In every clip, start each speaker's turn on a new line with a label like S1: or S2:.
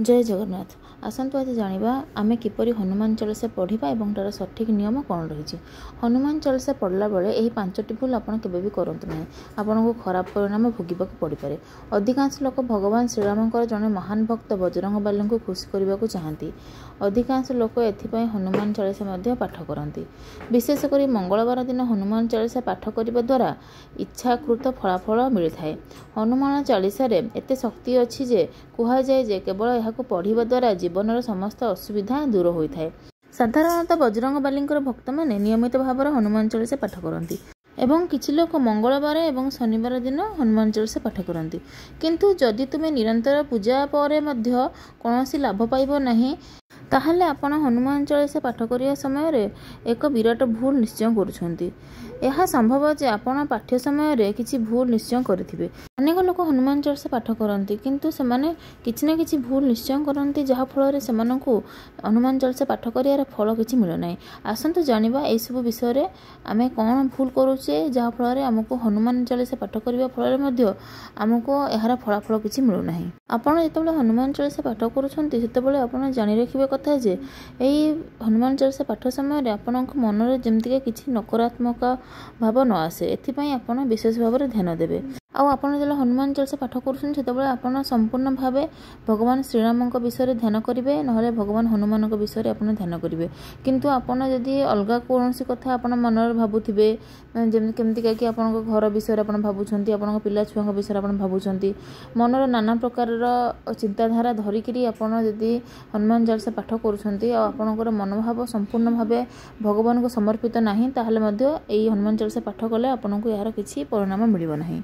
S1: जय जगन्नाथ। आसतु आज जानिबा आमे किपरि हनुमान चालीसा पढ़िबा एवं तार सठिक नियम कौन रही। हनुमान चालीसा पढ़ला बेले यही 5टी भूल आपड़ केबे भी करंतु नहीं, आपन को खराब परिणाम भोगिबा पड़ी पारे। अधिकांश लोक भगवान श्रीरामकर जड़े महान भक्त बजरंग बाली को खुशी करने को चाहती। अधिकांश लोक एथिपाई हनुमान चालीसा पाठ करती। विशेषकर मंगलवार दिन हनुमान चालीसा पाठ करने द्वारा इच्छाकृत फलाफल मिलता है। हनुमान चालीसा एते शक्ति अच्छी जे कहुए जे केवल यह पढ़ा द्वारा जीवन समस्त असुविधा दूर होता है। साधारणतः बजरंग बाली भक्त मैंने नियमित भाव में हनुमान चालीसा पाठ करती एवं किछि लोक मंगलवार एवं शनिवार दिन हनुमान चालीसा पाठ करती। किंतु जदि तुम्हें निरंतर पूजा पर मध्य कौनसी लाभ पाइब नहीं, ताहले आपण हनुमान चालीसा पाठ करिया समय एक विराट भूल निश्चय करुछंती। यह संभव जे आपण पाठ्य समय किछि भूल निश्चय करिथिबे। अनेक लोक हनुमान चालीसा पाठ करती किंतु सेमाने किछि ना किछि भूल निश्चय करती, जहा फल सेमानंकु हनुमान चालीसा पाठ करियार फल किछि मिल नाही। आसंतु जानिबा ए सब विषय रे आमे कोन भूल करूचे, जहा फल हमको हनुमान चालीसा पाठ करिया फल मध्य हमको एहार फलाफल किछि मिलु नाही। आपण जेतेबेले हनुमान चालीसा पाठ करूछंती सेतेबेले आपण जानि रखिबे कथा जे एई हनुमान चालीसा पाठ समय आपणक मन रे जेमतिके किछि नकारात्मक भाव न आसे, एथिपई आपण विशेष भाव में ध्यान देबे। आपण जो हनुमान चालीसा पाठ करुछन सेतेबेले आपण संपूर्ण भावे भगवान श्रीराम विषय ध्यान करेंगे, ना भगवान हनुमान विषय आपण ध्यान करेंगे। किंतु आपण जदि अलग कौन कथा आपण मन में भावुवे, केमती कि आपण घर विषय आप भावुंट, आपण पिला छुआ विषय आप भावुंट, मनर नाना प्रकार चिंताधारा धरिकी आपण जदि हनुमान चालीसा पाठ करुछंती आपणकर मनोभाव संपूर्ण भावे भगवान को समर्पित नहीं, ताहले मध्य एई हनुमान चालीसा पाठ कले आपनको यार किछि परिणाम मिलिबो नहीं।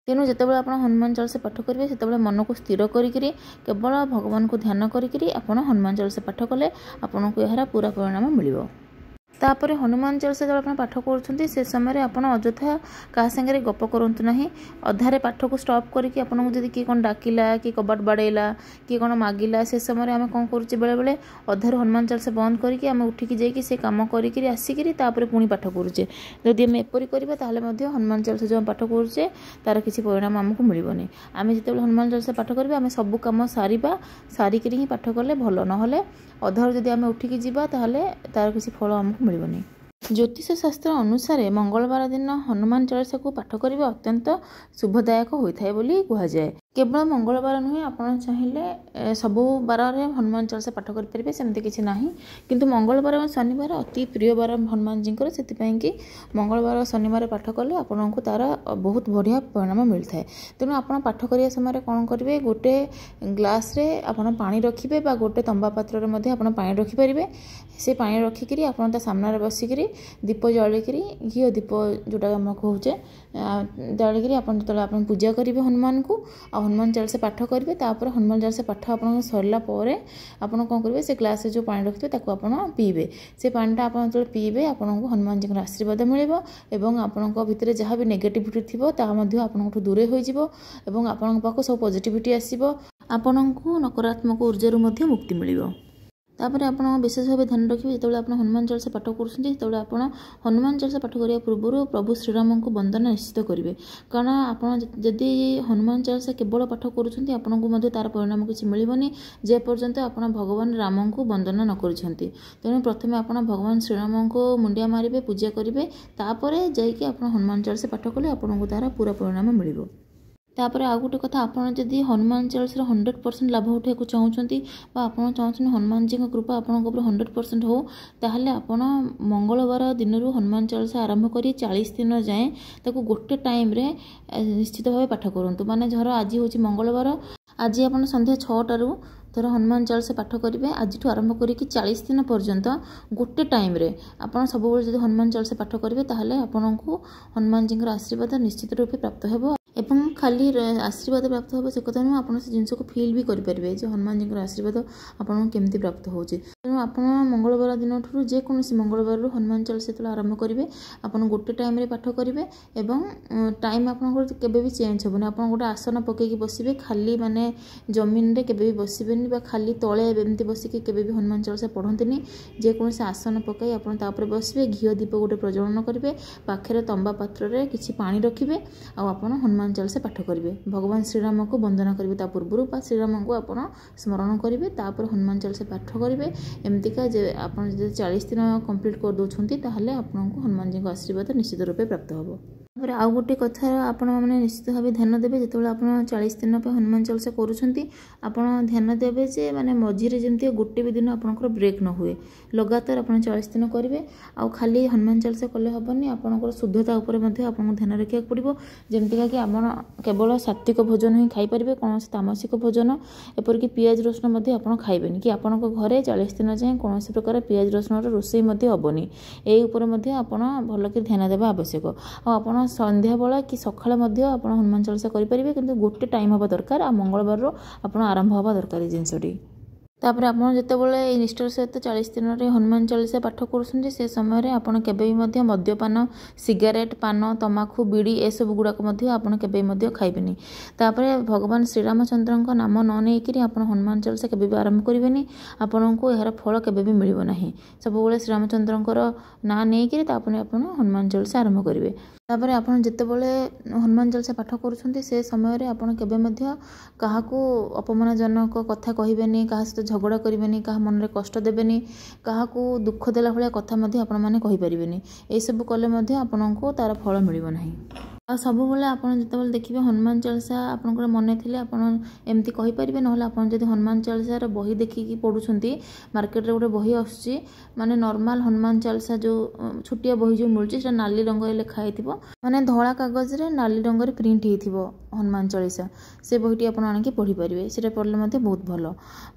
S1: तेणु जितेबाला आप हनुमान चालीसा पाठ करेंगे से मन को स्थिर करी केवल भगवान को ध्यान करी आप हनुमान चालीसा पाठ कले आपको यार पूरा परिणाम मिल। तापर हनुमान चालीसा जो आप पाठ करुँच से समय आप अଯଥା क्या सागर गप करूँ ना, अधारे पाठ को स्टॉप करके आपको जब किए कौन डाकिला कि कबाट बाड़ेला कि कौन मागिला से समय आम कौन करुचे बेले बेले अधार हनुमान चालीसा बंद करके आम उठिकी जाकि से कम करी आसिकी पुणी पाठ करुचे। जदि आम एपरी करवा ताहले हनुमान चालीसा जो पाठ करुचे तार किसी परिणाम आमको मिलबनी। आम जिते हनुमान चालीसा पाठ करेंगे आम सब कम सारिक ही पाठ कले भल, ना अधार जदि आम उठिकी जावा ताहले तार किसी फल आमको मिलबनी। ज्योतिष शास्त्र अनुसार मंगलवार दिन हनुमान चालीसा को पाठ करने अत्यंत शुभदायक होता है बोली कहुए। केवल मंगलवार नुहे आप चाहिए सबु बार हनुमान चालीसा पाठ करेंगे सेमती किसी ना, किंतु मंगलवार और शनिवार अति प्रिय बार हनुमान जी से कि मंगलवार और शनिवार पाठ कले आपन को तार बहुत बढ़िया परिणाम मिलता है। तेणु आप पाठ करिया समय कौन करेंगे, गोटे ग्लास रे आपन पानी रखिए बा गोटे तंबा पात्र में पानी रखिपारे, से पानी रखिकी आप सामने बसिक दीप जलिक घी दीप जोटा आम कहे जलिक आप पूजा करेंगे हनुमान को आ हनुमान चालीसा पाठ करेंगे। तापर हनुमान चालीसा पाठ आप सरला आप कौन करेंगे से ग्लास जो पानी रखिए ताको आप पीबे। से पानीटा आप जो पीबे आपको हनुमान जी आशीर्वाद मिल और आपण भितर जहाँ भी नेगेटिविटी थी आपको दूरे हो आपण पाक सब पॉजिटिविटी आसो, आपण को नकारात्मक ऊर्जा मुक्ति मिल। तापर आप विशेष भाव ध्यान रखिए जो आप हनुमान चालीसा पाठ करें आप हनुमान चालीसा पाठ करने पूर्व प्रभु श्रीराम को वंदना निश्चित करेंगे, कारण आप जदि हनुमान चालीसा केवल पाठ करुँच आपको तार परिणाम किसी मिलबनी जे पर्यंत आप भगवान राम को वंदना न करें। तेणु प्रथम आप भगवान श्रीराम को मुंडिया मारे पूजा करेंगे, तापर जाकि आप हनुमान चालीसा पाठ कले आपको तार पूरा परिणाम मिल। तापर आ गोटे कथा आप जदि हनुमान चालीसा 100% लाभ उठाई चाहते आप चाहते हनुमान जी कृपा आपंक 100% हो, ताहले आपण मंगलवार दिन हनुमान चालीसा आरंभ कर 40 दिन जाए ताको गोटे टाइम रे निश्चित भाव पाठ करूँ। माने धर आज हूँ मंगलवार, आज आप संध्या 6टारू धर हनुमान चालीसा पाठ करेंगे आज आरंभ करके 40 दिन पर्यंत गोटे टाइम रे आप सब जब हनुमान चालीसा पाठ करेंगे ताहले आपको हनुमान जी आशीर्वाद निश्चित रूपे प्राप्त हो। एवं खाली आशीर्वाद प्राप्त हो से कथा नुह, आप जिनस को फिल भी करेंगे जो हनुमान जी आशीर्वाद आपको केमती प्राप्त हो। तेणु आप मंगलवार दिन ठूँ जेकोसी मंगलवार हनुमान चालीसा जो आरंभ करेंगे आप गोटे टाइम रे पाठ करेंगे और टाइम आपको केबे भी चेंज होबनी। आप गोटे आसन पकईकि बसबे, खाली माने जमीन रे केबे भी बसबेनी बा खाली तले एमती बसिक केबे भी हनुमान चालीसा पढ़ंतनी, जेकोसी आसन पकई आप बसबे, घी दीप गोटे प्रज्वलन करेंगे, पाखे तंबा पात्र रे किछि पानी रखिए आ हनुमान चालीसा पाठ पाठ करेंगे भगवान श्रीराम को वंदना करेंगे ता पूर्व बा श्रीराम को आप स्मरण करेंगे तापर हनुमान चालीसा पाठ करेंगे एमतीका आप 40 दिन कंप्लीट कर दौरान ताहले आपको हनुमान जी आशीर्वाद निश्चित रूपे प्राप्त हो। तापर आउ गोटे कथा आपण मैंने निश्चित भाव ध्यान देवे जो आप 40 दिन पर हनुमान चालीसा करुँच ध्यान देवे जे माने मझीरे जमी गोटे भी दिन आपंकर ब्रेक न हुए लगातार आप 40 दिन करेंगे आउ खाली हनुमान चालीसा कले हेनी आपंकर शुद्धता उपर आपको ध्यान रखा पड़ो जमतीका कि आप केवल सात्विक भोजन ही खाईपारे कौन तामसिक भोजन एपरिक पियाज रसुण आप खाइबेनि कि आपण घरे 40 दिन जाए कौन प्रकार पियाज रसुण रोषे हेनी यही आप भलक ध्यान देवा आवश्यक आप संध्या बेला कि सकाଳେ आप हनुमान चालीसा करेंगे किंतु गोटे टाइम हवा दरकार आ मंगलवार आप आरंभ हवा दरकार जिनसटी तापर आप जितेबाला निष्ठार सहित 40 दिन हनुमान चालीसा पाठ करुँच से समय आपड़ केवे मद्यपान सिगारेट पान तमाखु बीड़ी ए सब गुड़ाक आपे खाइबेनि तापर भगवान श्रीरामचंद्र नाम न नहीं आप हनुमान चालीसा केवे आरंभ करेंगे आपन को यार फल केवे मिलना सब श्रीरामचंद्र ना नहीं आप हनुमान चालीसा आरंभ करेंगे तापर आप जितेबाला हनुमान चालीसा पाठ करुँच से समय आपड़ केवे क्या अपमानजनक कथा कहबेनि क्या सहित झगड़ा करेंगे क्या मन में कष्ट देवेनि क्या दुख देला भाया कथा कहीपरेनि यही सब कले आपन को तार फल मिलना आ सब बेले आप जो देखिए हनुमान चालीसा आपंकर मन थे आपमती कहीपरेंगे ना आप हनुमान चालीसार बही देखिकी पढ़ुंट मार्केट रे गोटे बही आसूँ माने नॉर्मल हनुमान चालीसा जो छोटिया बही जो मिलूँ से नाली रंग लिखाई माने धला कागज रे नाली रंग प्रिंट हो हनुमान चालीसा से बहीटी आप आनिक पढ़ी पारे से पढ़ले बहुत भल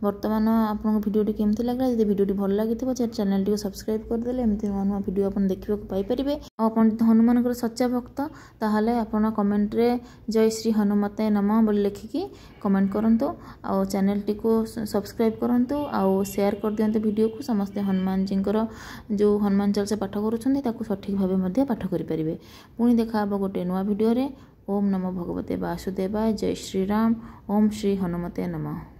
S1: बर्तमान आपको भिडियोटी केमती लगे जब भिडियोटी भल लगी चैनल टी सब्सक्राइब करदे एमती नुआ नुआ भिडियो आप देखा पाइपर आप हनुमान सच्चा भक्त ताहले आपण कमेंट रे जय श्री हनुमते नमः बोली लिखिकी कमेंट करंतु आ चैनल टी को सब्सक्राइब करंतु आ शेयर कर दियंतु वीडियो को समस्त हनुमान जी जो हनुमान चालीसा पाठ करुछन्ती ताकू सठिक भाव पाठ करि परिबे। पुणी देखा गोटे नुआ वीडियो रे। ओम नमो भगवते वासुदेवाय। जय श्री राम। ओम श्री हनुमते नमः।